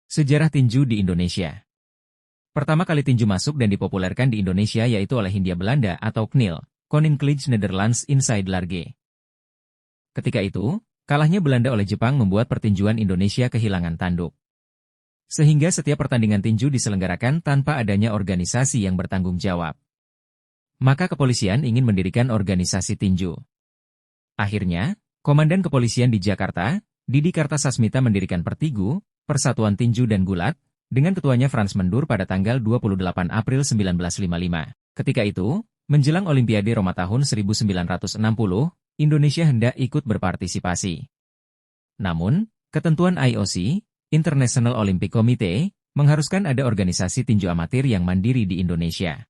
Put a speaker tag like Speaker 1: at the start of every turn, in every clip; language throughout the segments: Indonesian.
Speaker 1: Sejarah tinju di Indonesia. Pertama kali tinju masuk dan dipopulerkan di Indonesia yaitu oleh Hindia Belanda atau KNIL, Koninklijke Nederlands Inside Large. Ketika itu, kalahnya Belanda oleh Jepang membuat pertinjuan Indonesia kehilangan tanduk. Sehingga setiap pertandingan tinju diselenggarakan tanpa adanya organisasi yang bertanggung jawab. Maka kepolisian ingin mendirikan organisasi tinju. Akhirnya, Komandan Kepolisian di Jakarta, Didi Kartasasmita mendirikan Pertigu, Persatuan Tinju dan Gulat, dengan ketuanya Frans Mendur pada tanggal 28 April 1955. Ketika itu, menjelang Olimpiade Roma tahun 1960, Indonesia hendak ikut berpartisipasi. Namun, ketentuan IOC, International Olympic Committee, mengharuskan ada organisasi tinju amatir yang mandiri di Indonesia.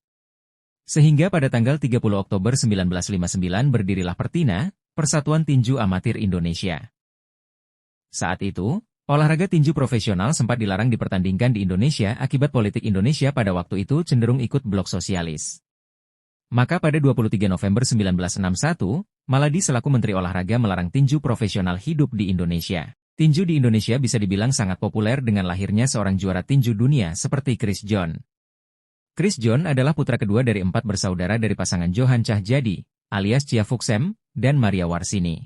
Speaker 1: Sehingga pada tanggal 30 Oktober 1959 berdirilah Pertina, Persatuan Tinju Amatir Indonesia. Saat itu, olahraga tinju profesional sempat dilarang dipertandingkan di Indonesia akibat politik Indonesia pada waktu itu cenderung ikut blok sosialis. Maka pada 23 November 1961, Maladi selaku Menteri Olahraga melarang tinju profesional hidup di Indonesia. Tinju di Indonesia bisa dibilang sangat populer dengan lahirnya seorang juara tinju dunia seperti Chris John. Chris John adalah putra kedua dari 4 bersaudara dari pasangan Johan Cahjadi, alias Chia Fuxem, dan Maria Warsini.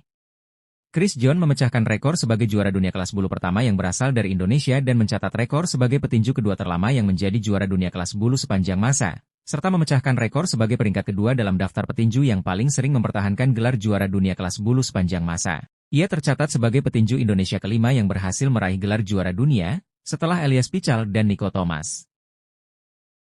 Speaker 1: Chris John memecahkan rekor sebagai juara dunia kelas bulu pertama yang berasal dari Indonesia dan mencatat rekor sebagai petinju kedua terlama yang menjadi juara dunia kelas bulu sepanjang masa, serta memecahkan rekor sebagai peringkat kedua dalam daftar petinju yang paling sering mempertahankan gelar juara dunia kelas bulu sepanjang masa. Ia tercatat sebagai petinju Indonesia kelima yang berhasil meraih gelar juara dunia, setelah Elias Pical dan Niko Thomas.